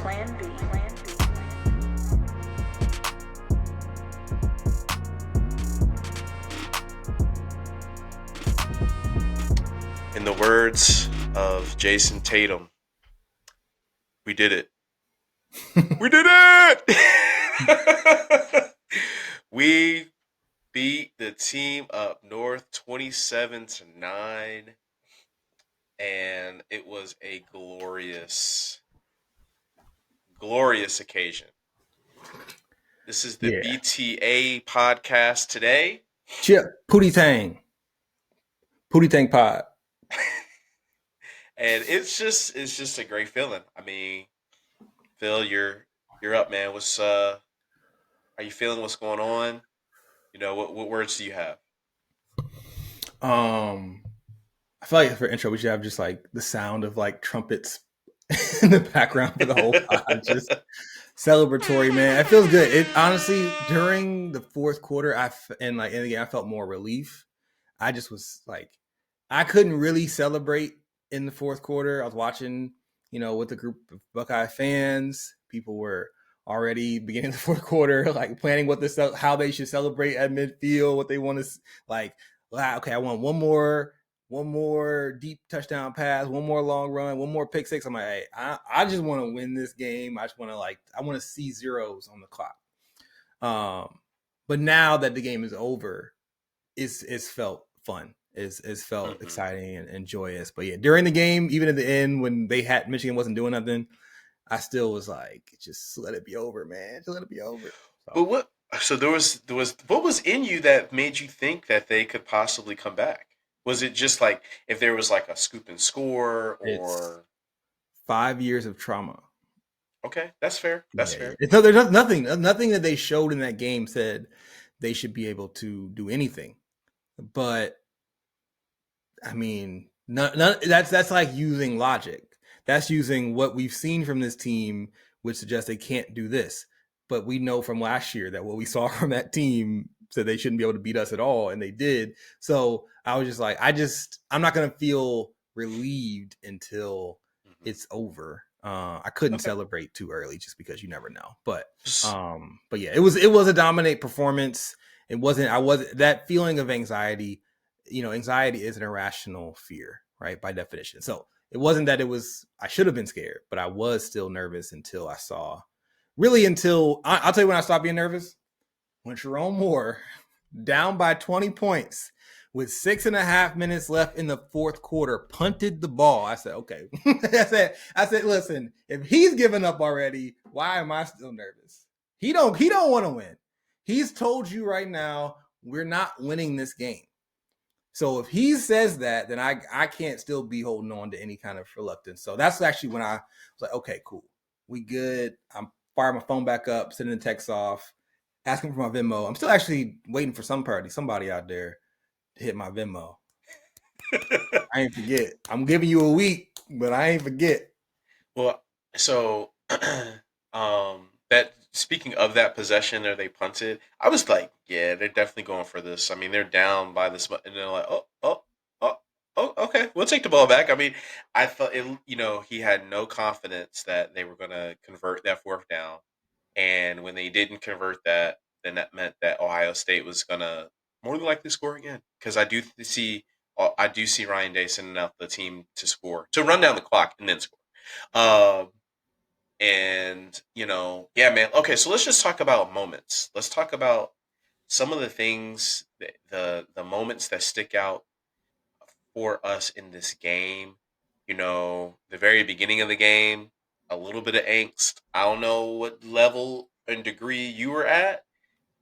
In the words of Jason Tatum, we did it. We did it! We beat the team up north 27-9, and it was a glorious occasion. This is the BTA podcast today. Chip, Pootie Tang pod. And it's just a great feeling. I mean, Phil, you're up, man. What's are you feeling? What's going on? You know, what words do you have? I feel like for intro we should have just like the sound of like trumpets in the background for the whole pod. Just celebratory, man. It feels good. It honestly, during the fourth quarter, and again, I felt more relief. I just was like, I couldn't really celebrate in the fourth quarter. I was watching, with a group of Buckeye fans. People were already beginning the fourth quarter, like planning how they should celebrate at midfield, what they want to like. Okay, I want one more deep touchdown pass, one more long run, one more pick six. I'm like, hey, I just want to win this game. I just want to I want to see zeros on the clock. But now that the game is over, it's felt fun. It's felt exciting and joyous. But yeah, during the game, even at the end when Michigan wasn't doing nothing, I still was like, just let it be over, man. Just let it be over. So there was what was in you that made you think that they could possibly come back? Was it just like if there was like a scoop and score, or it's 5 years of trauma? Okay, that's fair. That's fair. There's nothing that they showed in that game said they should be able to do anything. But I mean, that's like using logic. That's using what we've seen from this team, which suggests they can't do this. But we know from last year that what we saw from that team said they shouldn't be able to beat us at all, and they did. So I was just like, I'm not going to feel relieved until it's over. I couldn't celebrate too early just because you never know. But yeah, it was a dominant performance. That feeling of anxiety. Anxiety is an irrational fear, right? By definition. So it wasn't that I should have been scared, but I was still nervous until I'll tell you when I stopped being nervous. When Jerome Moore, down by 20 points with 6.5 minutes left in the fourth quarter, punted the ball. I said, okay. I said, listen, if he's given up already, why am I still nervous? He don't want to win. He's told you right now, we're not winning this game. So if he says that, then I can't still be holding on to any kind of reluctance. So that's actually when I was like, okay, cool. We good. I'm firing my phone back up, sending the text off, asking for my Venmo. I'm still actually waiting for somebody out there to hit my Venmo. I ain't forget. I'm giving you a week, but I ain't forget. Well, so that speaking of that possession there they punted, I was like, yeah, they're definitely going for this. I mean, they're down by this, and they're like, oh, okay, we'll take the ball back. I mean, I thought he had no confidence that they were going to convert that fourth down, and when they didn't convert that, then that meant that Ohio State was going to more than likely score again, because I do see Ryan Day sending out the team to run down the clock and then score. And yeah, man. Okay, so let's just talk about moments. Let's talk about some of the things, the moments that stick out for us in this game. The very beginning of the game, a little bit of angst. I don't know what level and degree you were at,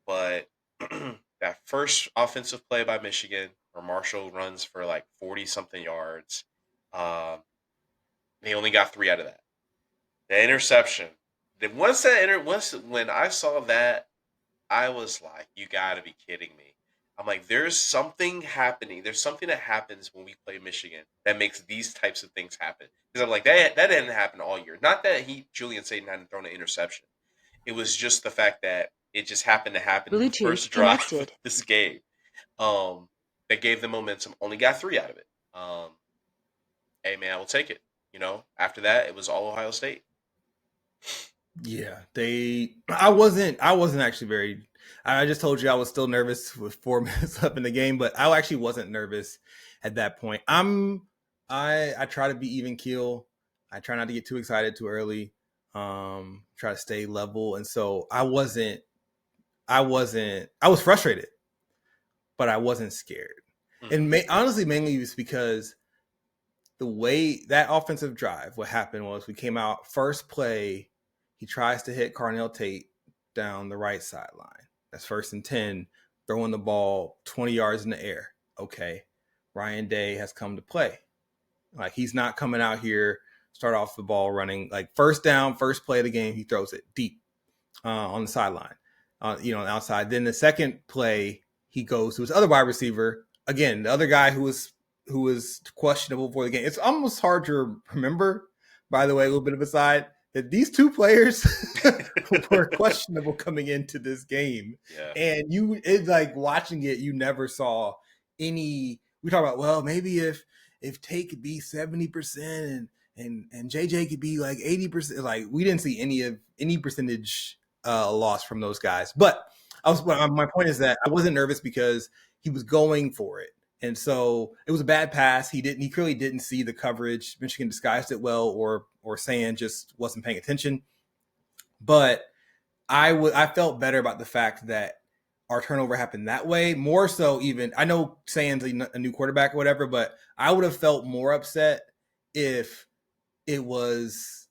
but that first offensive play by Michigan, where Marshall runs for like 40-something yards, they only got 3 out of that. The interception. Once when I saw that, I was like, "You got to be kidding me!" I'm like, "There's something happening. There's something that happens when we play Michigan that makes these types of things happen." Because I'm like, that didn't happen all year. Not that Julian Satin hadn't thrown an interception. It was just the fact that it just happened to happen in the first drive of this game. That gave them momentum. Only got 3 out of it. Hey man, I will take it. After that, it was all Ohio State. Yeah, they. I wasn't actually very. I just told you I was still nervous with 4 minutes left in the game, but I actually wasn't nervous at that point. I try to be even keel. I try not to get too excited too early. Try to stay level, and so I wasn't. I wasn't. I was frustrated, but I wasn't scared. And Hmm. honestly, mainly it's because the way that offensive drive, what happened was we came out first play. He tries to hit Carnell Tate down the right sideline. That's 1st and 10, throwing the ball 20 yards in the air. Okay, Ryan Day has come to play. Like he's not coming out here start off the ball running like first down, first play of the game. He throws it deep on the sideline, outside. Then the second play, he goes to his other wide receiver again, the other guy who was questionable for the game. It's almost hard to remember. By the way, a little bit of a side that these two players were questionable coming into this game, Yeah. and it's like watching it, you never saw any. We talk about well, maybe if Tate could be 70% and JJ could be like 80%. Like we didn't see any percentage loss from those guys. But my point is that I wasn't nervous because he was going for it. And so it was a bad pass. He clearly didn't see the coverage. Michigan disguised it well, or Sand just wasn't paying attention. But I felt better about the fact that our turnover happened that way. More so, even I know Sand's a new quarterback or whatever, but I would have felt more upset if it was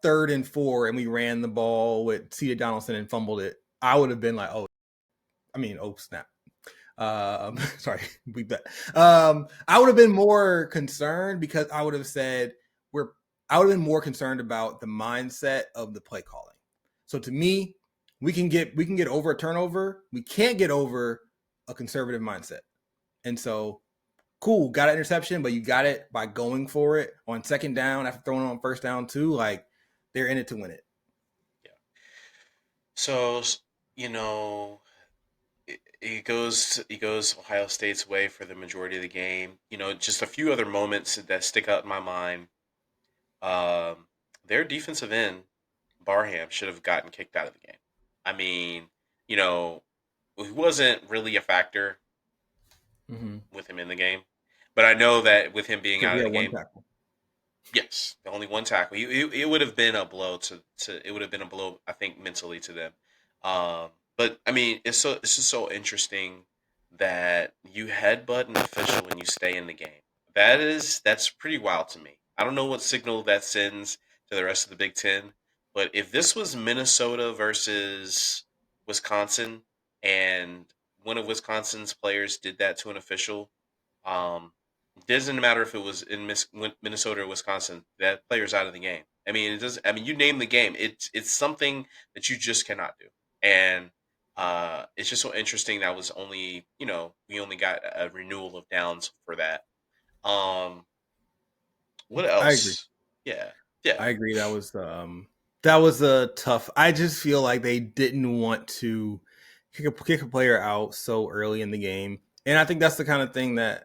3rd and 4 and we ran the ball with C.J. Donaldson and fumbled it. I would have been like, oh snap. Sorry, we bet. I would have been more concerned because I would have said I would have been more concerned about the mindset of the play calling. So to me, we can get over a turnover. We can't get over a conservative mindset. And so cool, got an interception, but you got it by going for it on second down after throwing it on first down too. Like they're in it to win it. Yeah. So, you know, it goes Ohio State's way for the majority of the game. Just a few other moments that stick out in my mind. Um, their defensive end, Barham, should have gotten kicked out of the game. I mean, you know, he wasn't really a factor Mm-hmm. with him in the game, but I know that with him being Because out he of the had one game, tackle. yes, the only one tackle. It would have been a blow to it would have been a blow, I think, mentally to them. But I mean, it's just so interesting that you headbutt an official when you stay in the game. That's pretty wild to me. I don't know what signal that sends to the rest of the Big Ten, but if this was Minnesota versus Wisconsin, and one of Wisconsin's players did that to an official, um, doesn't matter if it was in Minnesota or Wisconsin. That player's out of the game. I mean, it does. I mean, you name the game. It's something that you just cannot do, and it's just so interesting. That was only we only got a renewal of downs for that. Um, what I agree. else? Yeah, yeah, I agree. That was a tough. I just feel like they didn't want to kick a player out so early in the game, and I think that's the kind of thing that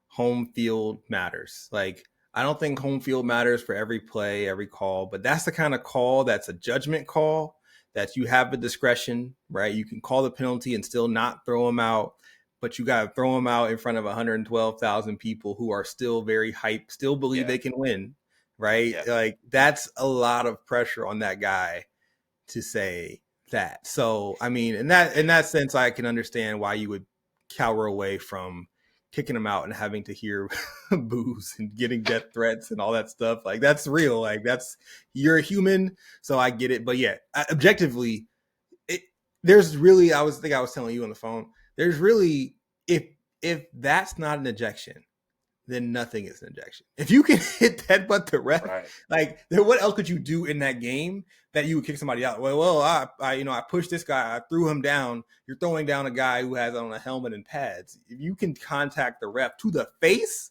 home field matters. Like I don't think home field matters for every play, every call, but that's the kind of call that's a judgment call that you have the discretion, right? You can call the penalty and still not throw them out, but you got to throw them out in front of 112,000 people who are still very hyped, still believe yeah, they can win, right? yeah, Like that's a lot of pressure on that guy to say that. So, I mean, in that sense, I can understand why you would cower away from kicking him out and having to hear boos and getting death threats and all that stuff. Like that's real. Like that's you're a human, so I get it. But yeah, objectively, it, there's really I was telling you on the phone. There's really if that's not an ejection, then nothing is an injection. If you can hit that but the ref, right. like then what else could you do in that game that you would kick somebody out? Well, I pushed this guy, I threw him down. You're throwing down a guy who has on a helmet and pads. If you can contact the ref to the face,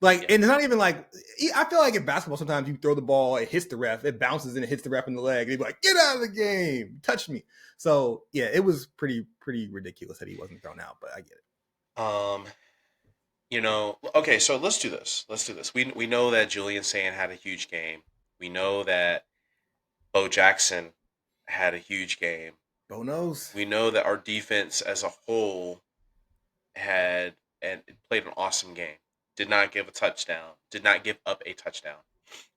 like, Yeah, and it's not even like I feel like in basketball sometimes you throw the ball, it hits the ref, it bounces and it hits the ref in the leg. They'd be like, "Get out of the game, touch me." So yeah, it was pretty ridiculous that he wasn't thrown out, but I get it. Um, okay, so let's do this. Let's do this. We know that Julian Sand had a huge game. We know that Bo Jackson had a huge game. Bo knows. We know that our defense as a whole had and played an awesome game. Did not give a touchdown. Did not give up a touchdown,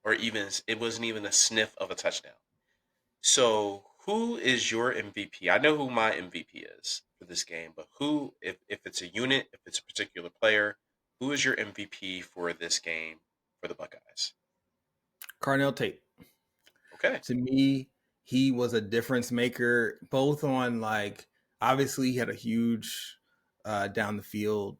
or even it wasn't even a sniff of a touchdown. So, who is your MVP? I know who my MVP is for this game, but who, if it's a unit, if it's a particular player, who is your MVP for this game for the Buckeyes? Carnell Tate. Okay. To me, he was a difference maker, both on like obviously he had a huge down the field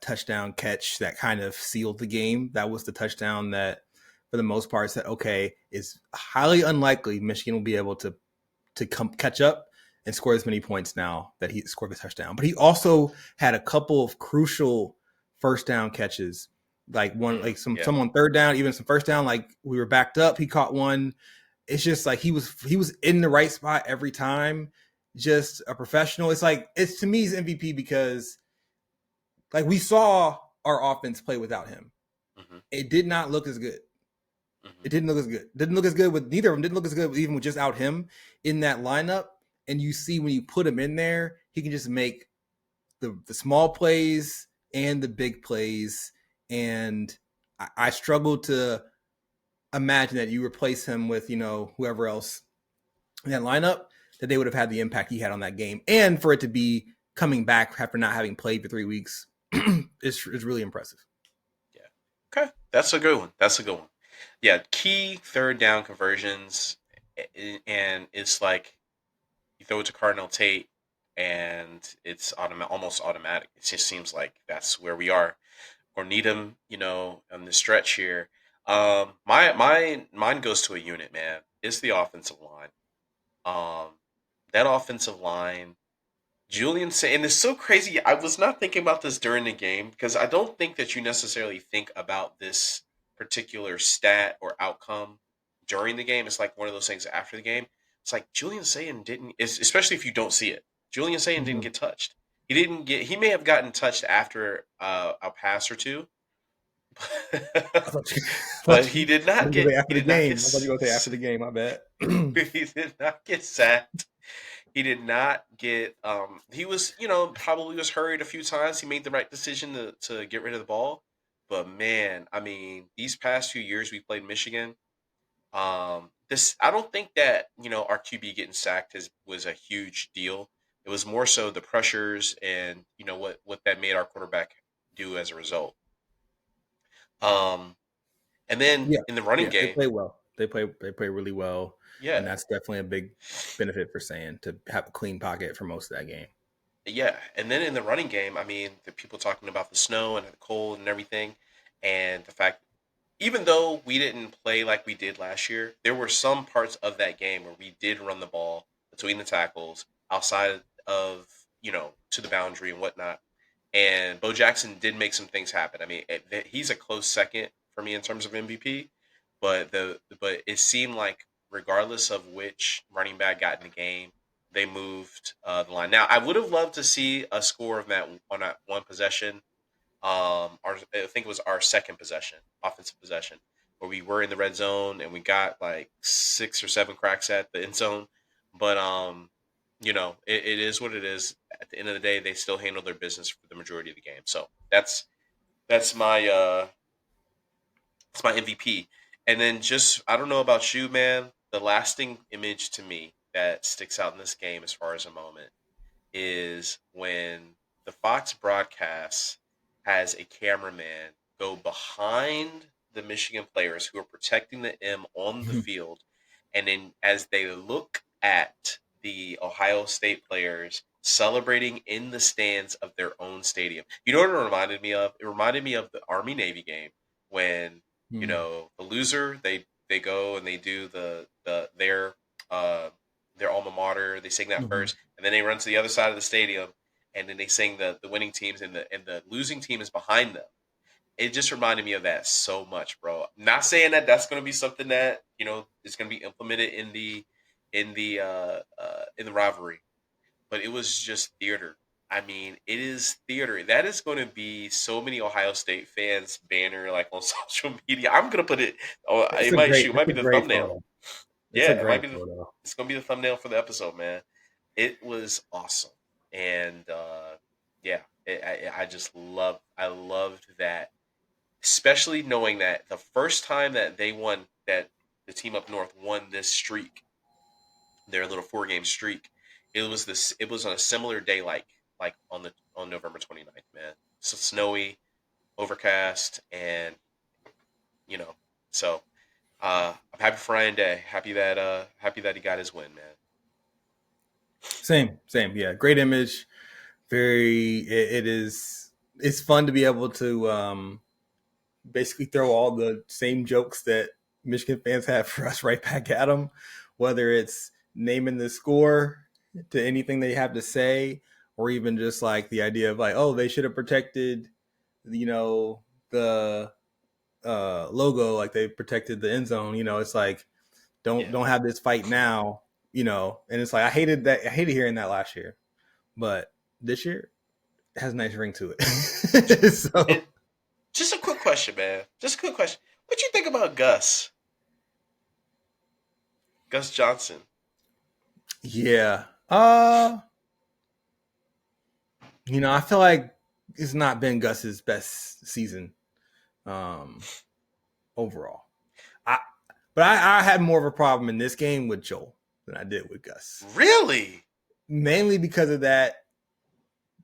touchdown catch that kind of sealed the game. That was the touchdown that, for the most part, said okay, it's highly unlikely Michigan will be able to come catch up and score as many points now that he scored the touchdown. But he also had a couple of crucial first down catches, like one like some on third down, even some first down. Like we were backed up, he caught one. It's just like he was in the right spot every time. Just a professional. It's like it's to me he's MVP because like we saw our offense play without him. Mm-hmm. It did not look as good. Mm-hmm. It didn't look as good. Didn't look as good with neither of them. Didn't look as good even with just out him in that lineup. And you see when you put him in there, he can just make the small plays and the big plays. And I struggle to imagine that you replace him with, whoever else in that lineup, that they would have had the impact he had on that game. And for it to be coming back after not having played for 3 weeks is really impressive. Yeah. Okay. That's a good one. That's a good one. Yeah. Key third down conversions. And it's like you throw it to Cardinal Tate and it's almost automatic. It just seems like that's where we are or need him, on the stretch here. Mine goes to a unit, man. It's the offensive line. That offensive line, Julian say, and it's so crazy. I was not thinking about this during the game because I don't think that you necessarily think about this particular stat or outcome during the game. It's like one of those things after the game. It's like Julian Sayin didn't, especially if you don't see it. Julian Sayin didn't get touched. He didn't get. He may have gotten touched after a pass or two, but he did not get. After He the did not game. get. I thought you were going to say after the game. I bet. He did not get sacked. He did not get. He was, probably was hurried a few times. He made the right decision to get rid of the ball. But man, I mean, these past few years we played Michigan. This I don't think that our QB getting sacked was a huge deal. It was more so the pressures and what that made our quarterback do as a result. Um, and then Yeah, in the running they game, play well. They play really well, and yeah, that's definitely a big benefit for Sand to have a clean pocket for most of that game. yeah, and then in the running game, I mean, the people talking about the snow and the cold and everything, and the fact, even though we didn't play like we did last year, there were some parts of that game where we did run the ball between the tackles, outside of to the boundary and whatnot. And Bo Jackson did make some things happen. I mean, he's a close second for me in terms of MVP, but it seemed like regardless of which running back got in the game, they moved the line. Now, I would have loved to see a score of that on that one possession. I think it was our second possession, offensive possession, where we were in the red zone and we got like 6 or 7 cracks at the end zone. But it is what it is. At the end of the day, they still handled their business for the majority of the game. So that's my MVP. And then just I don't know about you, man. The lasting image to me that sticks out in this game as far as a moment is when the Fox broadcast has a cameraman go behind the Michigan players who are protecting the M on the field, and then as they look at the Ohio State players celebrating in the stands of their own stadium. You know what it reminded me of? It reminded me of the Army Navy game when the loser they go and they do uh their alma mater. They sing that first, and then they run to the other side of the stadium, and then they sing the winning teams, and the losing team is behind them. It just reminded me of that so much, bro. Not saying that that's going to be something that is going to be implemented in the rivalry, but it was just theater. I mean, it is theater. That is going to be so many Ohio State fans banner like on social media. I'm gonna put it. Oh, it might That's be a the great thumbnail. photo. It's a Yeah, it might great be. photo. It's gonna be the thumbnail for the episode, man. It was awesome, and yeah, I just loved. I loved that, especially knowing that the first time that they won, that the team up north won this streak, their little 4 game streak. It was this. It was on a similar day, like on November 29th, man. So snowy, overcast, and you know, so I'm happy for Ryan Day. Happy that he got his win, man. Same. Yeah, great image. Very. It is. It's fun to be able to basically throw all the same jokes that Michigan fans have for us right back at them, whether it's naming the score to anything they have to say, or even just like the idea of like, oh, they should have protected, the logo like they protected the end zone. It's like Yeah. don't have this fight now. And it's like I hated that. I hated hearing that last year, but this year it has a nice ring to it. And So just a quick question, man. Just a quick question. What you think about Gus? Gus Johnson. yeah, I feel like it's not been Gus's best season um, overall. I, but I had more of a problem in this game with Joel than I did with Gus, Really? mainly because of that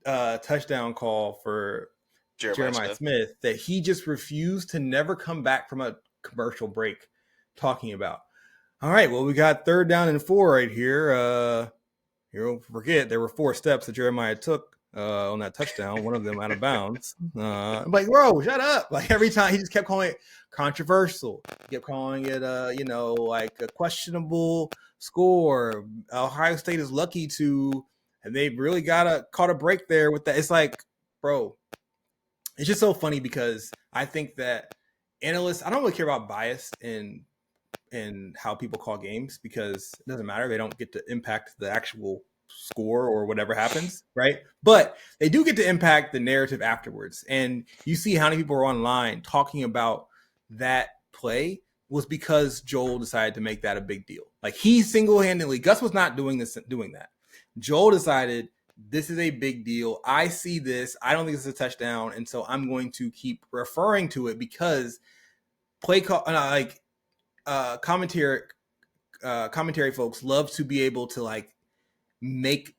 touchdown call for Jeremiah Jeremiah Smith. Smith that he just refused to never come back from a commercial break talking about. All right, well, we got 3rd down and 4 right here. You don't forget there were 4 steps that Jeremiah took on that touchdown, one of them out of bounds. I'm like, bro, shut up. Like every time he just kept calling it controversial. He kept calling it, like a questionable score. Ohio State is lucky to, and they really caught a break there with that. It's like, bro, it's just so funny because I think that analysts, I don't really care about bias in how people call games because it doesn't matter. They don't get to impact the actual score or whatever happens, right? But they do get to impact the narrative afterwards. And you see how many people are online talking about that play was because Joel decided to make that a big deal. Like he single-handedly, Gus was not doing that. Joel decided this is a big deal. I see this. I don't think it's a touchdown, and so I'm going to keep referring to it because play call commentary folks love to be able to like make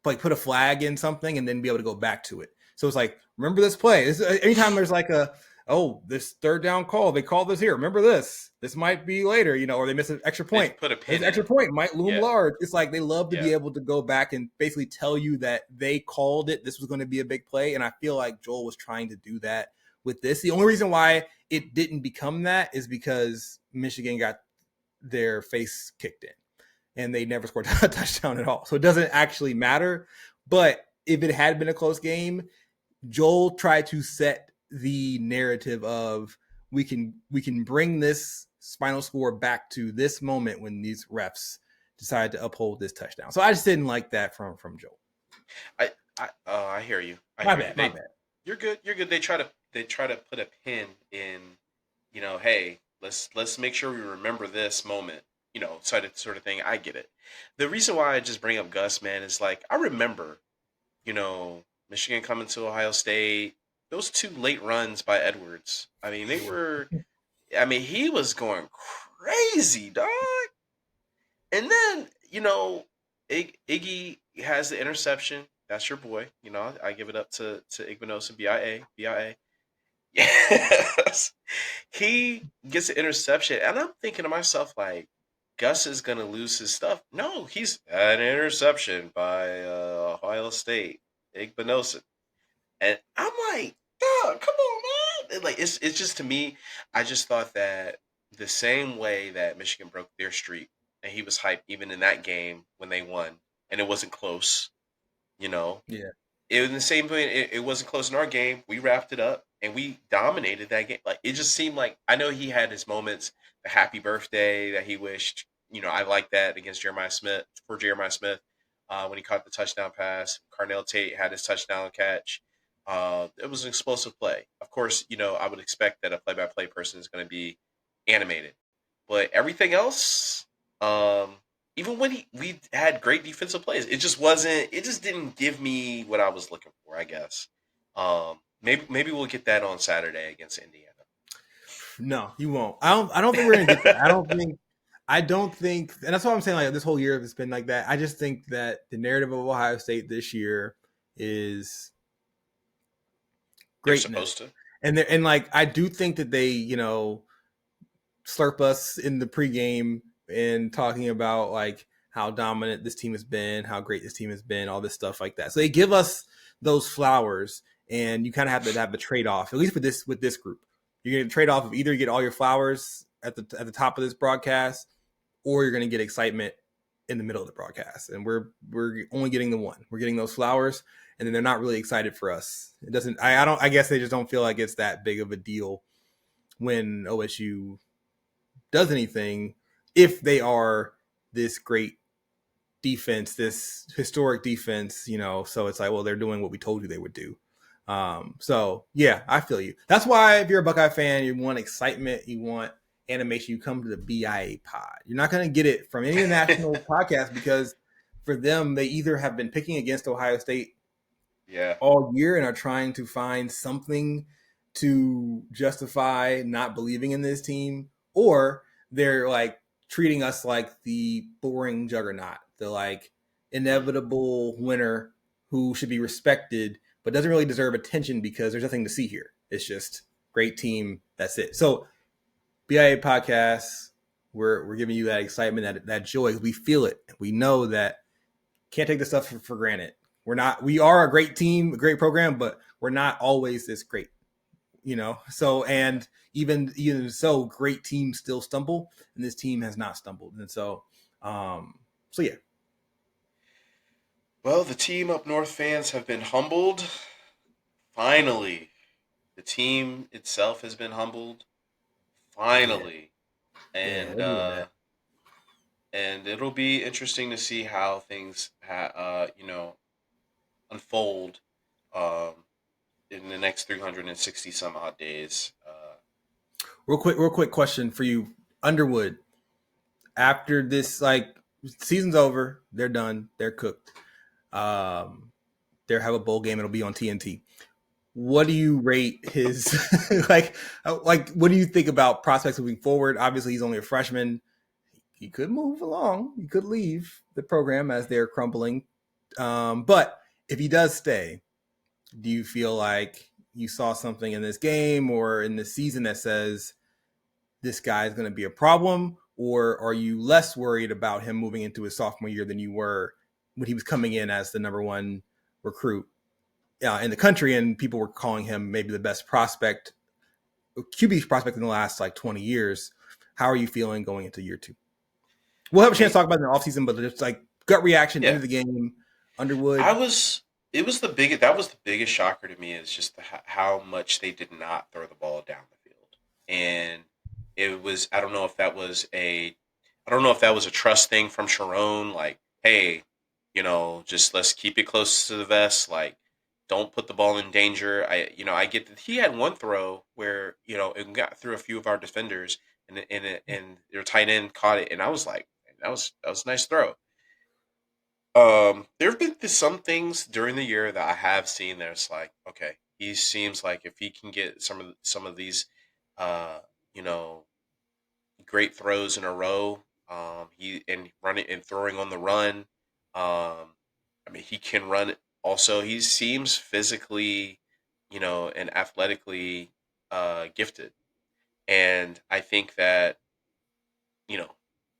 put a flag in something and then be able to go back to it. So it's like, remember this play. Anytime there's like this 3rd down call, they call this here. Remember this. This might be later, or they miss an extra They point. put a This pin in extra it. point might loom Yeah. large. It's like they love to Yeah. be able to go back and basically tell you that they called it. This was going to be a big play. And I feel like Joel was trying to do that with this. The only reason why it didn't become that is because Michigan got their face kicked in and they never scored a touchdown at all. So it doesn't actually matter. But if it had been a close game, Joel tried to set the narrative of we can bring this final score back to this moment when these refs decided to uphold this touchdown. So I just didn't like that from Joel. I hear you. I My hear you. bad, my bad. You're good. You're good. They try to put a pin in, hey, let's make sure we remember this moment, sort of thing. I get it. The reason why I just bring up Gus, man, is like I remember, Michigan coming to Ohio State, those 2 late runs by Edwards. I mean, they were. I mean, he was going crazy, dog. And then, Iggy has the interception. That's your boy. I give it up to Igbenos BIA. BIA. Yes. He gets an interception. And I'm thinking to myself, like, Gus is going to lose his stuff. No, he's an interception by Ohio State. Igbenos. And I'm like, dog, come on, man. Like, it's just to me, I just thought that the same way that Michigan broke their streak, and he was hyped even in that game when they won, and it wasn't close, you know. Yeah. It was the same way. It wasn't close in our game. We wrapped it up and we dominated that game. Like it just seemed like I know he had his moments. The happy birthday that he wished. I like that against Jeremiah Smith for Jeremiah Smith when he caught the touchdown pass. Carnell Tate had his touchdown catch. It was an explosive play. Of course, I would expect that a play-by-play person is going to be animated, but everything else, um, even when we had great defensive plays, it just wasn't. It just didn't give me what I was looking for. I guess. Maybe we'll get that on Saturday against Indiana. No, you won't. I don't think we're gonna get that. I don't think, and that's what I'm saying. Like this whole year, it's been like that. I just think that the narrative of Ohio State this year is They're greatness, supposed to. and like I do think that they, slurp us in the pregame and talking about like how dominant this team has been, how great this team has been, all this stuff like that. So they give us those flowers, and you kind of have to have a trade off. At least with this group, you're going to trade off of either you get all your flowers at the top of this broadcast, or you're going to get excitement in the middle of the broadcast. And we're only getting the one. We're getting those flowers, and then they're not really excited for us. It doesn't. I don't. I guess they just don't feel like it's that big of a deal when OSU does anything if they are this great defense, this historic defense, so it's like, well, they're doing what we told you they would do. So yeah, I feel you. That's why if you're a Buckeye fan, you want excitement, you want animation, you come to the BIA pod. You're not going to get it from any national podcast because for them, they either have been picking against Ohio State Yeah. all year and are trying to find something to justify not believing in this team, or they're like treating us like the boring juggernaut, the like inevitable winner who should be respected but doesn't really deserve attention because there's nothing to see here. It's just great team. That's it. So BIA podcast, we're giving you that excitement, that joy. We feel it. We know that can't take this stuff for granted. We are a great team, a great program, but we're not always this great, So, and even so, great teams still stumble, and this team has not stumbled. And so yeah. Well, the team up north fans have been humbled. Finally, the team itself has been humbled. Yeah. Finally, Yeah, and they're doing that. and it'll be interesting to see how things unfold um, in the next 360 some odd days. Real quick question for you. Underwood, after this, like, season's over, they're done, they're cooked. They'll have a bowl game, it'll be on TNT. What do you rate his like what do you think about prospects moving forward? Obviously, he's only a freshman. He could move along. He could leave the program as they're crumbling. But if he does stay, do you feel like you saw something in this game or in this season that says this guy is going to be a problem? Or are you less worried about him moving into his sophomore year than you were when he was coming in as the number one recruit in the country, and people were calling him maybe the best prospect, QB prospect in the last like 20 years? How are you feeling going into year two? We'll have a I chance mean, to talk about it in the offseason, but it's like gut reaction, end yeah, of the game, Underwood. I was. It was the biggest. That was the biggest shocker to me is just how much they did not throw the ball down the field, and it was. I don't know if that was a. I don't know if that was a trust thing from Sharon. Like, hey, just let's keep it close to the vest. Like, don't put the ball in danger. I get that he had one throw where it got through a few of our defenders, and their tight end caught it, and I was like, that was a nice throw. There have been some things during the year that I have seen that's like, okay, he seems like if he can get some of these, uh, you know, great throws in a row, he and running and throwing on the run. I mean, he can run it. Also, he seems physically, and athletically, gifted, and I think that you know,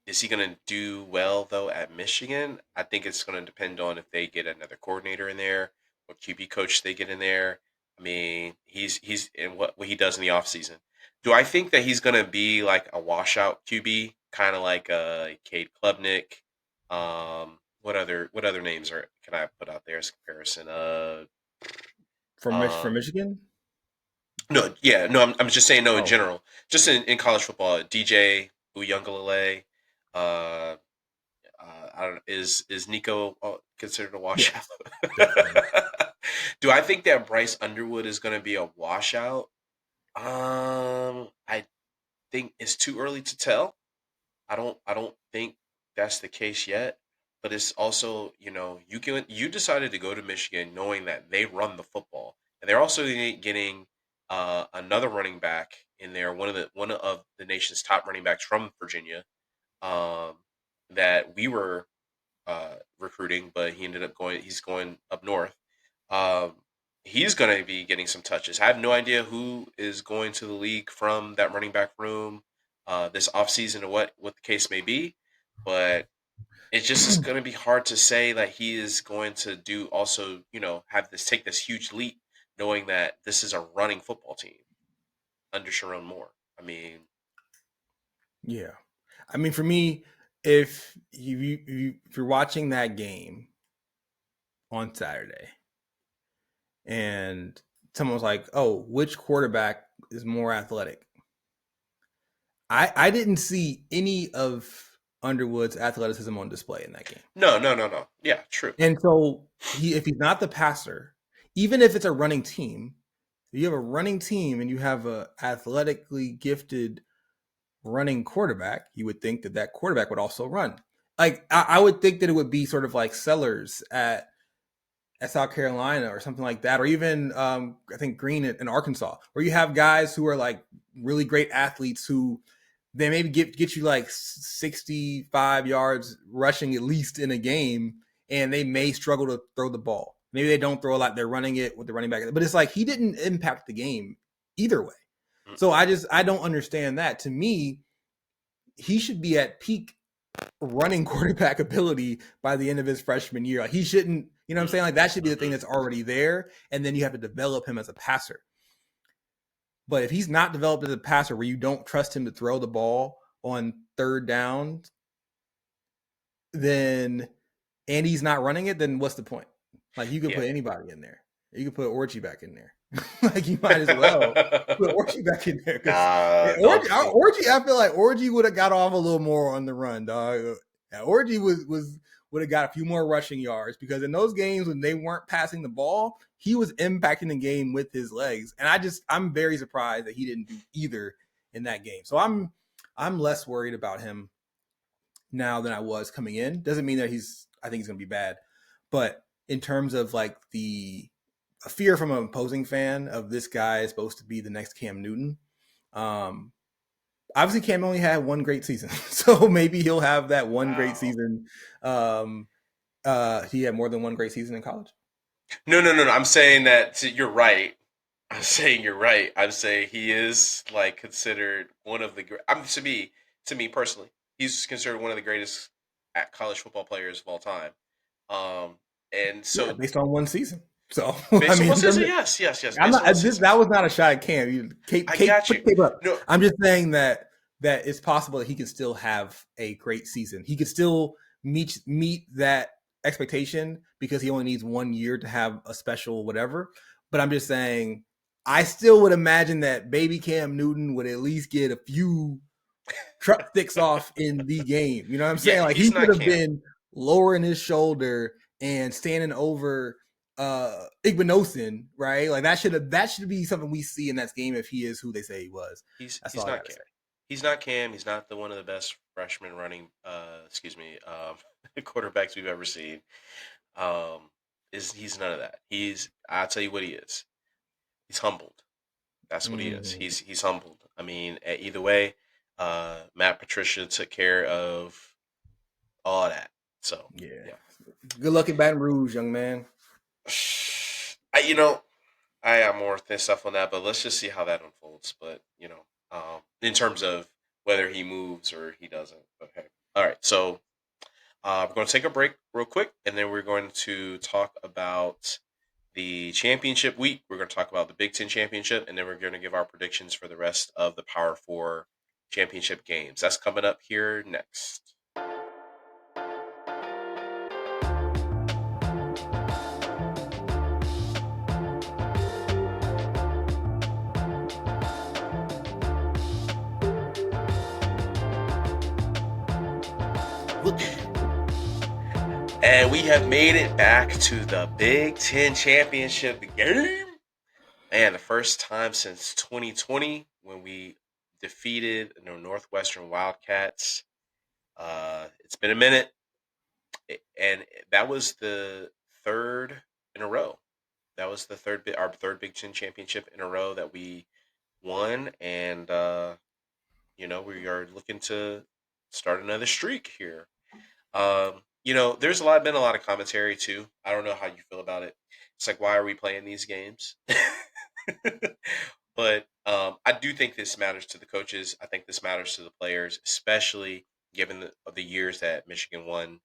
is he going to do well though at Michigan? I think it's going to depend on if they get another coordinator in there, what QB coach they get in there. I mean, he's in what he does in the offseason. Do I think that he's going to be like a washout QB, kind of like Cade Klubnik? What other names can I put out there as comparison? From Um, Michigan? no, yeah, no, I'm just saying no in Oh, general, just in college football. DJ Uiagalelei, uh, I don't know. Is Nico considered a washout? yes, definitely. Do I think that Bryce Underwood is going to be a washout? I think it's too early to tell. I don't think that's the case yet. But it's also, you decided to go to Michigan knowing that they run the football, and they're also getting another running back in there, one of the nation's top running backs from Virginia, um, that we were recruiting, but he ended up going. He's going up north. Um, he's going to be getting some touches. I have no idea who is going to the league from that running back room this offseason or what the case may be, but it just is going to be hard to say that he is going to do also, have this take this huge leap, knowing that this is a running football team under Sharon Moore. I mean, Yeah. I mean, for me, if you're watching that game on Saturday and someone was like, "Oh, which quarterback is more athletic?" I didn't see any of Underwood's athleticism on display in that game. no, no, no, no. Yeah, true. And so if he's not the passer, even if it's a running team, if you have a running team and you have a athletically gifted running quarterback, you would think that that quarterback would also run. Like I would think that it would be sort of like Sellers at South Carolina or something like that, or even I think Green in Arkansas, where you have guys who are like really great athletes who they maybe get you like 65 yards rushing at least in a game, and they may struggle to throw the ball. Maybe they don't throw a lot; they're running it with the running back, but it's like he didn't impact the game either way. So Mm-mm. I don't understand that. To me, he should be at peak running quarterback ability by the end of his freshman year. Like he shouldn't, you know what I'm saying? Like that should be the thing Mm-hmm. that's already there. And then you have to develop him as a passer. But if he's not developed as a passer where you don't trust him to throw the ball on third down, then and he's not running it, then what's the point? Like you could Yeah. put anybody in there. You could put Orchie back in there. Like you might as well put Orchie back in there because Nah, don't. Orchie, I feel like Orchie would have got off a little more on the run, dog. Orchie was would have got a few more rushing yards because in those games when they weren't passing the ball, he was impacting the game with his legs, and I'm very surprised that he didn't do either in that game. So I'm less worried about him now than I was coming in. Doesn't mean that I think he's going to be bad, but in terms of like the a fear from an opposing fan of this guy is supposed to be the next Cam Newton. Um, Obviously, Cam only had one great season, so maybe he'll have that one great Wow. season. He had more than one great season in college. No, no, no, no. I'm saying that you're right. I'm saying you're right. I'm saying he is like considered one of the. I'm to me personally, he's considered one of the greatest at college football players of all time. Um, and Yeah, so based on one season. So I based on mean, one season, yes, yes, yes. I'm Based on not. one season, That was not a shot at Cam. I got Put you. tape up. No, I'm just saying that it's possible that he can still have a great season. He could still meet that expectation because he only needs 1 year to have a special whatever. But I'm just saying, I still would imagine that baby Cam Newton would at least get a few truck sticks off in the game. You know what I'm yeah, saying? Like he he's should not have Cam. been lowering his shoulder and standing over Igbinosin, right? Like that should be something we see in that game if he is who they say he was. That's He's all I not gotta Cam. say. He's not Cam. He's not the one of the best freshman running. Excuse me. Quarterbacks we've ever seen. Um, he's none of that. I'll tell you what he is. He's humbled. That's what he is. Mm-hmm. He's humbled. I mean, either way, Matt Patricia took care of all that. So Yeah. yeah. Good luck in Baton Rouge, young man. I you know I got more thin stuff on that, but let's just see how that unfolds. But in terms of whether he moves or he doesn't. Okay. All right. So we're going to take a break real quick, and then we're going to talk about the championship week. We're going to talk about the Big Ten championship, and then we're going to give our predictions for the rest of the Power Four championship games. That's coming up here next. Look at him. And we have made it back to the Big Ten championship game. And the first time since 2020 when we defeated the Northwestern Wildcats. It's been a minute, and that was the third in a row. That was our third Big Ten championship in a row that we won, and we are looking to start another streak here. There's been a lot of commentary too. I don't know how you feel about it. It's like, why are we playing these games? But I do think this matters to the coaches. I think this matters to the players, especially given the years that Michigan won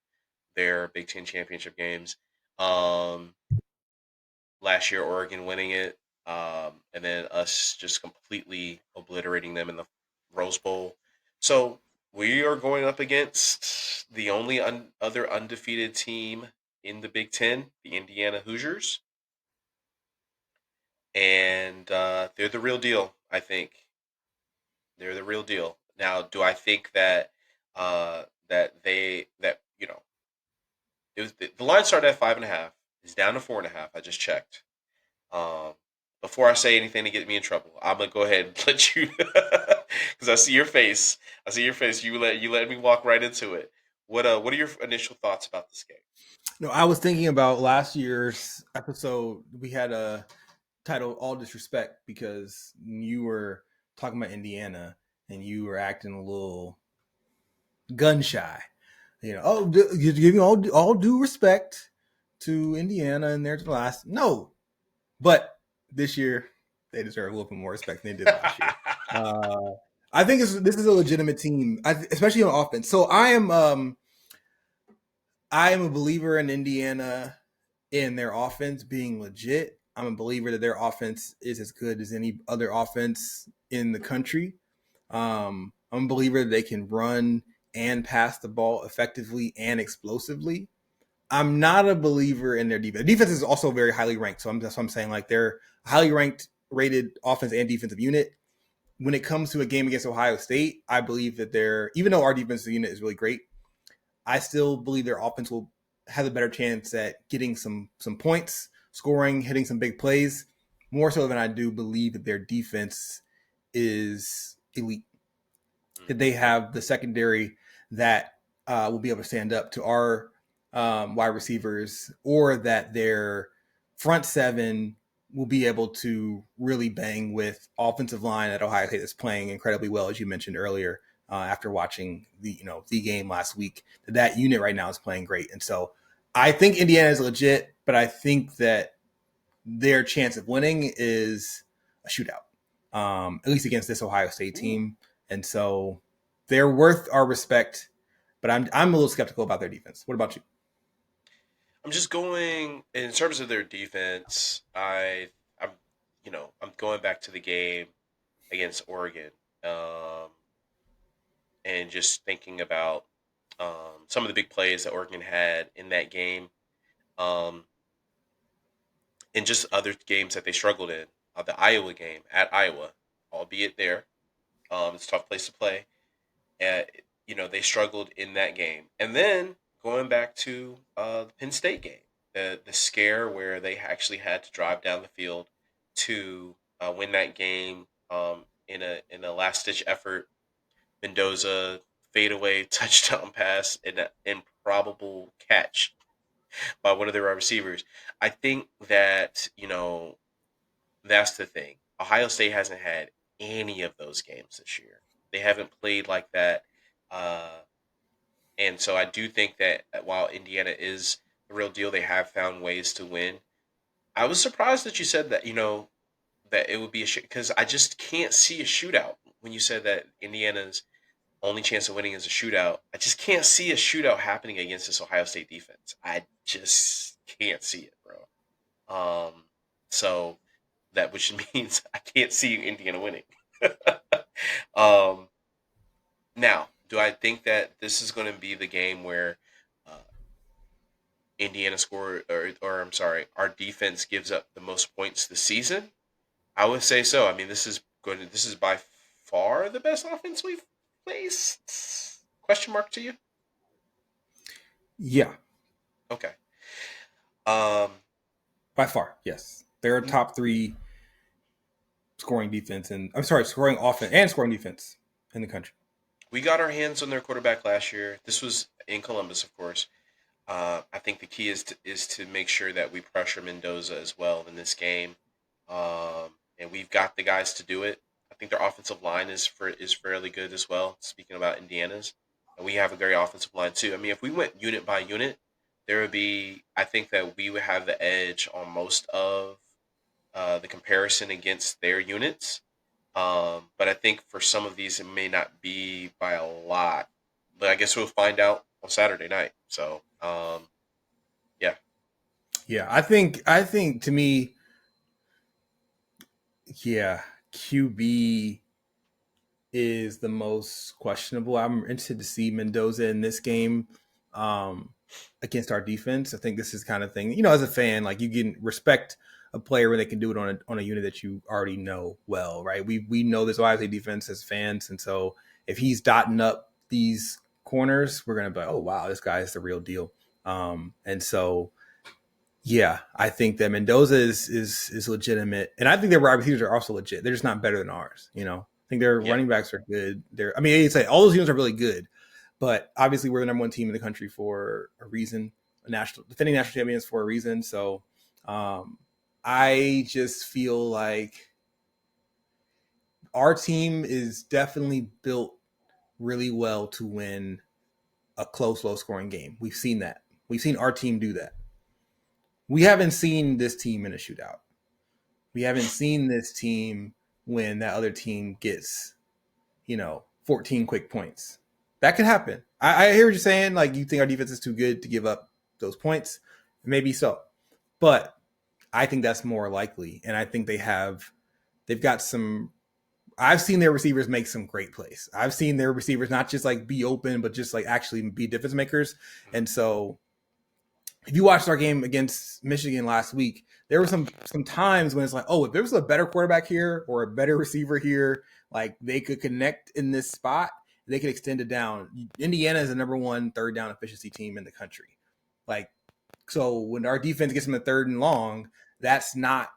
their Big Ten championship games. Um, Last year, Oregon winning it, and then us just completely obliterating them in the Rose Bowl. So we are going up against the only other undefeated team in the Big Ten, the Indiana Hoosiers, and they're the real deal. I think they're the real deal. Now, do I think that that it was the line started at 5.5. It's down to 4.5. I just checked. Um, Before I say anything to get me in trouble, I'm gonna go ahead and let you, because I see your face. I see your face. You let me walk right into it. What are your initial thoughts about this game? No, I was thinking about last year's episode. We had a title "All Disrespect" because you were talking about Indiana and you were acting a little gun shy. You give me all due respect to Indiana and their last. No, but this year they deserve a little bit more respect than they did last year. Uh, I think this is a legitimate team, especially on offense. So I am a believer in Indiana in their offense being legit. I'm a believer that their offense is as good as any other offense in the country. I'm a believer that they can run and pass the ball effectively and explosively. I'm not a believer in their defense. Defense is also very highly ranked, so that's what I'm saying. Like they're a highly ranked, rated offense and defensive unit. When it comes to a game against Ohio State, I believe that even though our defensive unit is really great, I still believe their offense will have a better chance at getting some points, scoring, hitting some big plays, more so than I do believe that their defense is elite. That they have the secondary that will be able to stand up to our wide receivers, or that their front seven will be able to really bang with offensive line at Ohio State that's playing incredibly well, as you mentioned earlier. After watching the game last week, that unit right now is playing great, and so I think Indiana is legit, but I think that their chance of winning is a shootout, at least against this Ohio State team. And so they're worth our respect, but I'm a little skeptical about their defense. What about you? I'm just going in terms of their defense. I'm going back to the game against Oregon, um, and just thinking about some of the big plays that Oregon had in that game. Um, and just other games that they struggled in. The Iowa game at Iowa, albeit there, it's a tough place to play. Uh, they struggled in that game, and then going back to the Penn State game, the scare where they actually had to drive down the field to win that game in a last ditch effort. Mendoza fadeaway touchdown pass and an improbable catch by one of their receivers. I think that that's the thing. Ohio State hasn't had any of those games this year. They haven't played like that. Uh, and so I do think that while Indiana is the real deal, they have found ways to win. I was surprised that you said that, that it would be because I just can't see a shootout. When you said that Indiana's only chance of winning is a shootout, I just can't see a shootout happening against this Ohio State defense. I just can't see it, bro. So that which means I can't see Indiana winning. um, Now, do I think that this is going to be the game where uh, Indiana score or I'm sorry, our defense gives up the most points this season? I would say so. I mean, this is by far the best offense we've faced. Question mark to you? Yeah, Okay. Um, by far, yes. They're a top three scoring defense, and I'm sorry, scoring offense and scoring defense in the country. We got our hands on their quarterback last year. This was in Columbus, of course. I think the key is to make sure that we pressure Mendoza as well in this game, and we've got the guys to do it. I think their offensive line is fairly good as well. Speaking about Indiana's, and we have a very offensive line too. I mean, if we went unit by unit, there would be. I think that we would have the edge on most of the comparison against their units. But I think for some of these, it may not be by a lot. But I guess we'll find out on Saturday night. So, yeah. Yeah, I think to me, yeah, QB is the most questionable. I'm interested to see Mendoza in this game um, against our defense. I think this is kind of thing, as a fan, like you can respect a player when they can do it on a unit that you already know well, right? We know this Ohio State defense as fans, and so if he's dotting up these corners, we're gonna be like, oh wow, this guy is the real deal. And so yeah, I think that Mendoza is legitimate, and I think their wide receivers are also legit. They're just not better than ours. I think their Yeah. running backs are good. I mean, it's like all those units are really good, but obviously we're the number one team in the country for a reason, defending national champions for a reason. So um, I just feel like our team is definitely built really well to win a close, low scoring game. We've seen that. We've seen our team do that. We haven't seen this team in a shootout. We haven't seen this team when that other team gets, 14 quick points. That could happen. I hear what you're saying. Like, you think our defense is too good to give up those points. Maybe so. But I think that's more likely. And I think they've got some. I've seen their receivers make some great plays. I've seen their receivers not just like be open, but just like actually be difference makers. And so if you watched our game against Michigan last week, there were some times when it's like, oh, if there was a better quarterback here or a better receiver here, like they could connect in this spot, they could extend it down. Indiana is the number one third down efficiency team in the country. Like, so when our defense gets them a third and long, that's not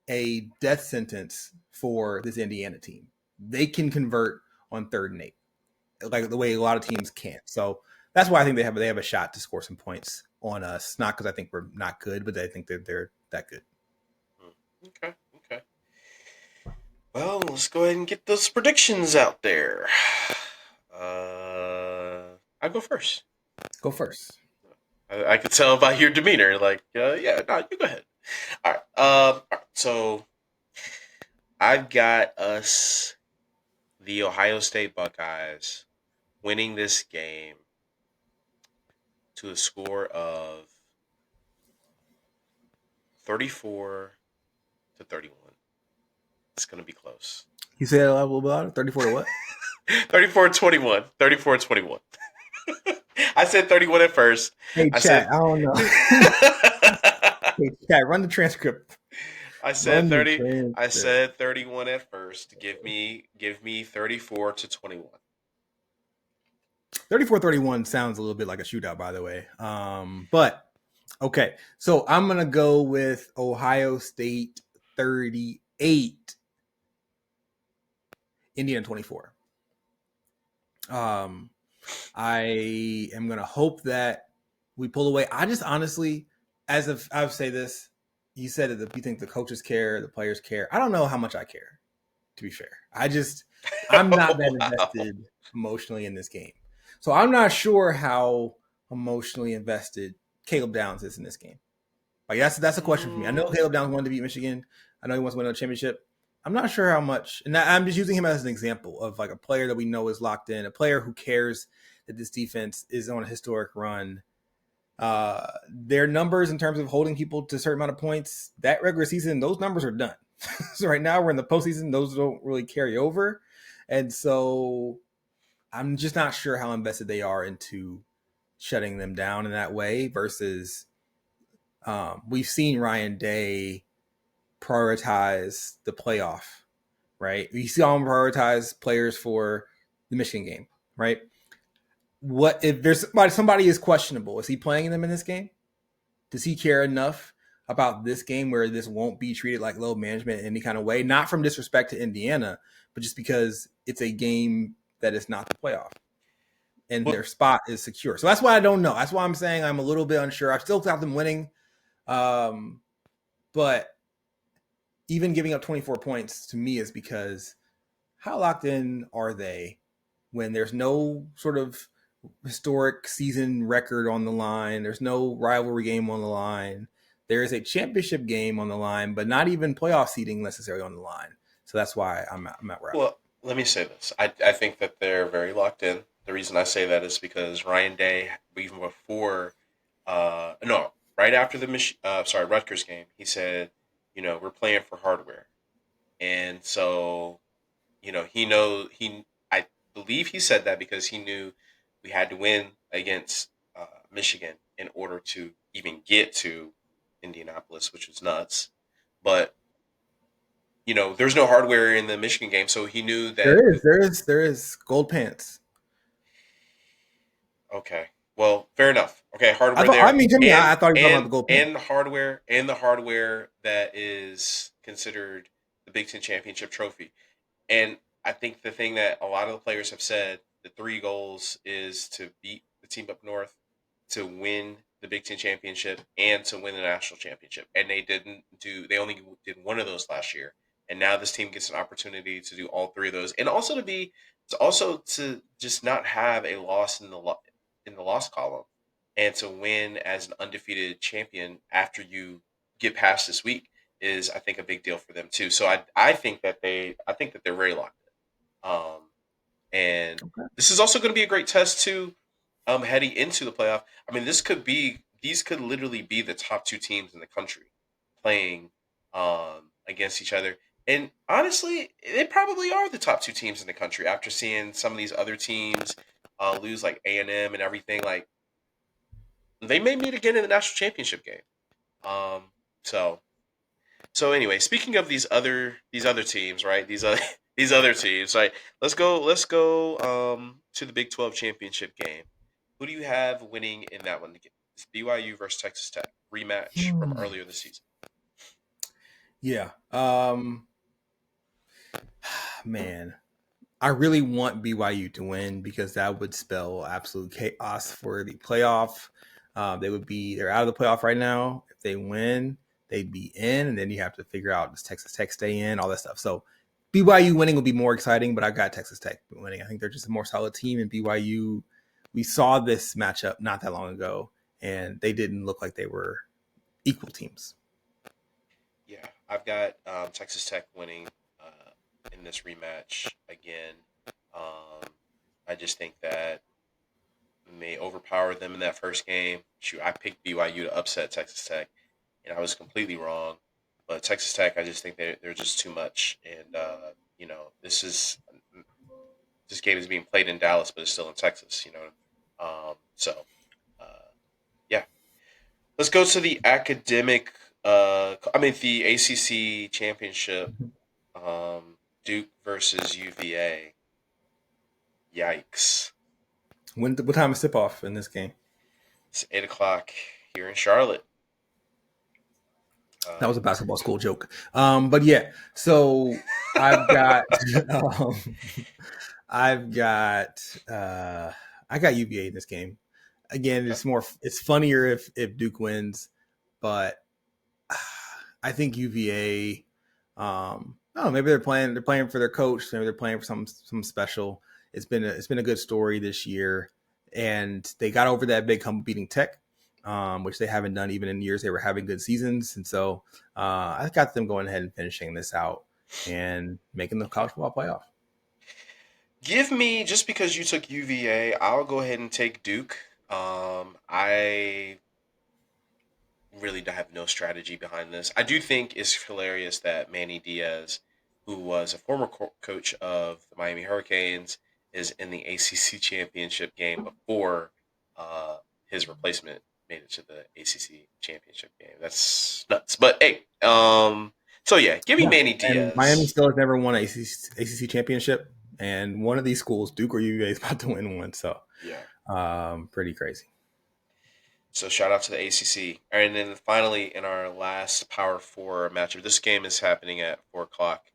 a death sentence for this Indiana team. They can convert on 3rd and 8, like the way a lot of teams can't. So that's why I think they have a shot to score some points on us. Not because I think we're not good, but I think they're that good. Okay. Okay. Well, let's go ahead and get those predictions out there. I'll go first. Go first. I could tell by your demeanor. Like, yeah, no, you go ahead. All right. All right. So I've got us, the Ohio State Buckeyes, winning this game to a score of 34-31. It's going to be close. You say that a little bit louder? 34 to what? 34-21. 34-21. I said 31 at first. Hey, chat. I don't know. Hey, chat. Run the transcript. I said 30. I said 31 at first. Give me 34-21. 34-31 sounds a little bit like a shootout, by the way. But okay, so I'm gonna go with Ohio State 38, Indiana 24. I am gonna hope that we pull away. I just honestly, I would say this, you said that you think the coaches care, the players care. I don't know how much I care, to be fair. I'm not that invested emotionally in this game. So I'm not sure how emotionally invested Caleb Downs is in this game. Like that's a question for me. I know Caleb Downs wanted to beat Michigan. I know he wants to win a championship. I'm not sure how much, and I'm just using him as an example of like a player that we know is locked in, a player who cares that this defense is on a historic run. Their numbers in terms of holding people to a certain amount of points, that regular season, those numbers are done. So right now we're in the postseason; those don't really carry over, and so I'm just not sure how invested they are into shutting them down in that way. Versus, we've seen Ryan Day prioritize the playoff, right? We saw him prioritize players for the Michigan game, right? What if there's somebody is questionable? Is he playing them in this game? Does he care enough about this game where this won't be treated like load management in any kind of way? Not from disrespect to Indiana, but just because it's a game that is not the playoff. and Well, their spot is secure. So that's why I don't know. That's why I'm saying I'm a little bit unsure. I still got them winning, um, but even giving up 24 points to me is because how locked in are they when there's no sort of historic season record on the line? There's no rivalry game on the line. There is a championship game on the line, but not even playoff seeding necessarily on the line. So that's why I'm at where I'm at. well, let me say this. I think that they're very locked in. The reason I say that is because Ryan Day, even before, no, right after the Rutgers game, he said, we're playing for hardware, and so I believe he said that because he knew we had to win against Michigan in order to even get to Indianapolis, which was nuts. But there's no hardware in the Michigan game, so he knew that. There is gold pants. Okay, well, fair enough. Okay, I hardware thought. I there, mean, Jimmy, and I thought you were talking about the and gold pants. and hardware that is considered the Big Ten championship trophy. And I think the thing that a lot of the players have said, the three goals is to beat the team up north, to win the Big Ten championship, and to win the national championship. And they only did one of those last year. And now this team gets an opportunity to do all three of those. And also to just not have a loss in the loss column, and to win as an undefeated champion after you get past this week is, I think, a big deal for them too. So I think that they're very locked in. And Okay. this is also going to be a great test too, heading into the playoff. I mean, these could literally be the top two teams in the country playing against each other. And honestly, they probably are the top two teams in the country after seeing some of these other teams lose, like A&M and everything. Like, they may meet again in the national championship game. Um, so anyway, speaking of these other teams, right? These other these other teams, right? Let's go to the Big 12 championship game. Who do you have winning in that one? It's BYU versus Texas Tech rematch from Hmm. earlier this season. Yeah. Man, I really want BYU to win because that would spell absolute chaos for the playoff. They're out of the playoff right now. If they win, they'd be in, and then you have to figure out does Texas Tech stay in, all that stuff. So BYU winning would be more exciting, but I got Texas Tech winning. I think they're just a more solid team, and BYU. We saw this matchup not that long ago, and they didn't look like they were equal teams. Yeah, I've got Texas Tech winning in this rematch again. Um, I just think that may overpower them in that first game. Shoot, I picked BYU to upset Texas Tech, and I was completely wrong. But Texas Tech, I just think they're just too much. And this game is being played in Dallas, but it's still in Texas. So uh, yeah, let's go to the academic. The ACC championship. Duke versus UVA. Yikes! What time is tip off in this game? It's 8 o'clock here in Charlotte. That was a Um, basketball school joke. But yeah, so I've got um, I've got I got UVA in this game. Again, okay. it's funnier if Duke wins, but I think UVA. I don't know, maybe they're playing for their coach. Maybe they're playing for some special. It's been a good story this year, and they got over that big hump beating Tech, which they haven't done even in years they were having good seasons. And so I got them going ahead and finishing this out and making the Okay. college football playoff. Give me, just because you took UVA, I'll go ahead and take Duke. I really have no strategy behind this. I do think it's hilarious that Manny Diaz, who was a former coach of the Miami Hurricanes, is in the ACC championship game before uh, his replacement made it to the ACC championship game. That's nuts. But hey, so yeah, give me Yeah, Manny and Miami Diaz. still has never won a ACC championship, and one of these schools, Duke or UVA, is about to win one. So Yeah. pretty crazy. So shout out to the ACC. And then finally, in our last Power Four matchup, this game is happening at 4 o'clock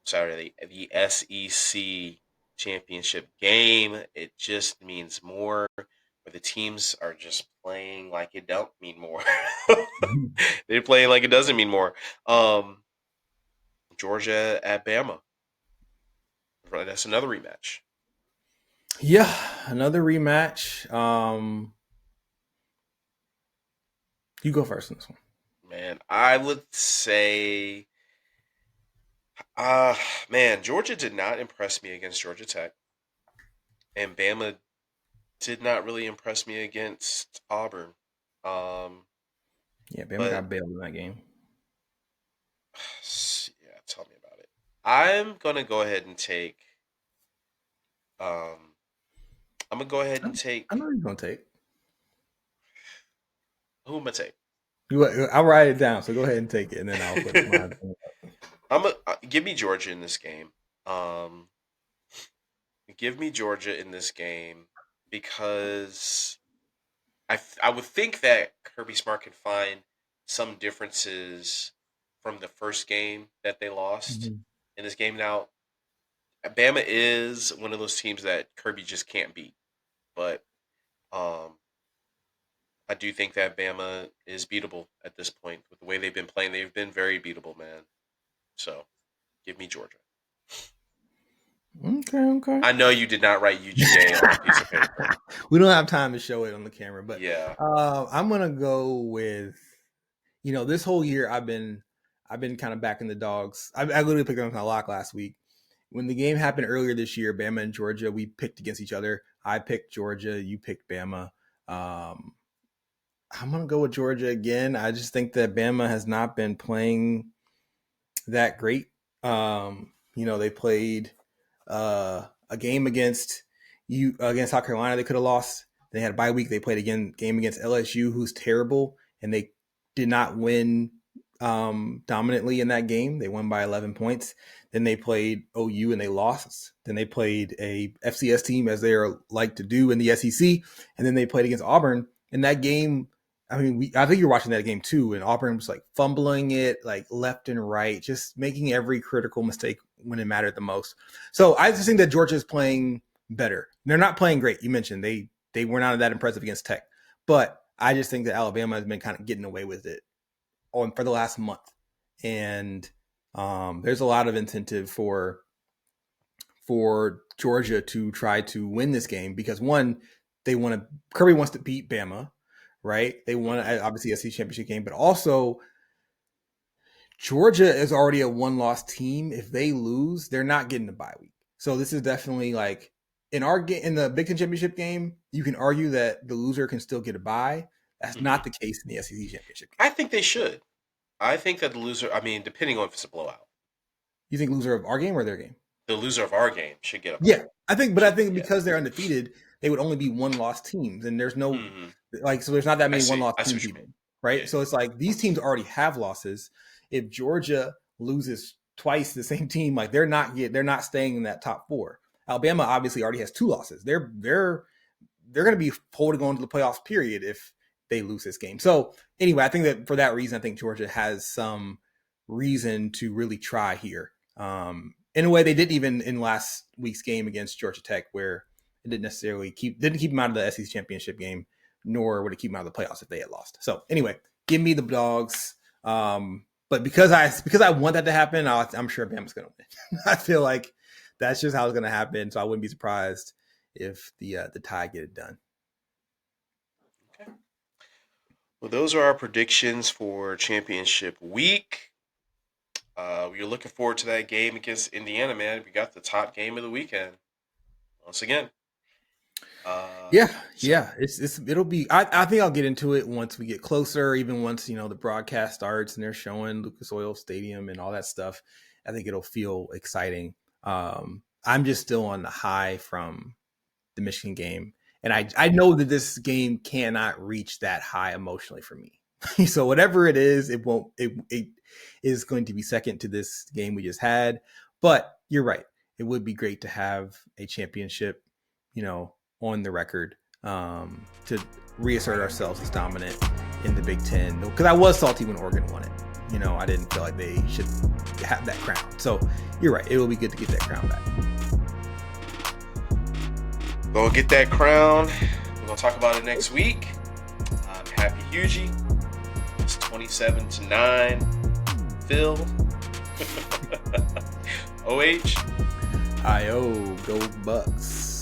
Saturday. The SEC. championship game. It just means more. Where the teams are just playing like it don't mean more. They're playing like it doesn't mean more. Georgia at Bama. That's another rematch. Yeah, another rematch. You go first on this one. Man, I would say, man, Georgia did not impress me against Georgia Tech, and Bama did not really impress me against Auburn. Yeah, Bama But got bailed in that game. yeah, tell me about it. I'm gonna go ahead and take. Um, I'm gonna go ahead and I take. know you're gonna take. Who am I gonna take? I'll write it down. So go ahead and take it, and then I'll put my. I'm a, give me Georgia in this game. Um, give me Georgia in this game because I would think that Kirby Smart can find some differences from the first game that they lost Mhm. in this game. Now, Bama is one of those teams that Kirby just can't beat, but um, I do think that Bama is beatable at this point with the way they've been playing. They've been very beatable, man. So, give me Georgia. Okay. I know you did not write UGA on a piece of paper. We don't have time to show it on the camera, but Yeah. I'm gonna go with. This whole year I've been kind of backing the dogs. I literally picked them on a lock last week. When the game happened earlier this year, Bama and Georgia, we picked against each other. I picked Georgia, you picked Bama. I'm gonna go with Georgia again. I just think that Bama has not been playing that great. They played a game against South Carolina. They could have lost. They had a bye week. They played game against LSU, who's terrible, and they did not win dominantly in that game. They won by 11 points. Then they played OU and they lost. Then they played a FCS team, as they are like to do in the SEC, and then they played against Auburn. In that game, I think you're watching that game too, and Auburn was like fumbling it like left and right, just making every critical mistake when it mattered the most. So I just think that Georgia is playing better. They're not playing great. You mentioned they were not that impressive against Tech, but I just think that Alabama has been kind of getting away with it for the last month, and there's a lot of incentive for Georgia to try to win this game because one, Kirby wants to beat Bama, right? They want obviously a SEC championship game, but also Georgia is already a one-loss team. If they lose, they're not getting a bye week. So this is definitely like in the Big Ten championship game, you can argue that the loser can still get a bye. That's not the case in the SEC championship game. I think they should. I think that the loser, depending on if it's a blowout. You think loser of our game or their game? The loser of our game should get a bye. Yeah, I think because they're undefeated, they would only be one-loss teams, and there's no so there's not that many one-loss teams even, right? Yeah. So it's like these teams already have losses. If Georgia loses twice the same team, like they're not staying in that top four. Alabama obviously already has 2 losses. They're going to be holding on to the playoffs period if they lose this game. So anyway, I think that for that reason, I think Georgia has some reason to really try here. In a way they didn't even in last week's game against Georgia Tech, where it didn't necessarily keep them out of the SEC championship game, nor would it keep them out of the playoffs if they had lost. So anyway, give me the dogs. But because I want that to happen, I'm sure Bama's going to win. I feel like that's just how it's going to happen. So I wouldn't be surprised if the tie get it done. Okay. Well, those are our predictions for championship week. We're looking forward to that game against Indiana, man. We got the top game of the weekend once again. It'll be. I think I'll get into it once we get closer. Even once the broadcast starts and they're showing Lucas Oil Stadium and all that stuff, I think it'll feel exciting. I'm just still on the high from the Michigan game, and I know that this game cannot reach that high emotionally for me. So whatever it is, it won't. It is going to be second to this game we just had. But you're right. It would be great to have a championship, on the record, to reassert ourselves as dominant in the Big Ten. Because I was salty when Oregon won it. I didn't feel like they should have that crown. So you're right. It will be good to get that crown back. Gonna get that crown. We're gonna talk about it next week. I'm Happy Hugie. It's 27-9. Phil. OH. I.O. Go Bucks.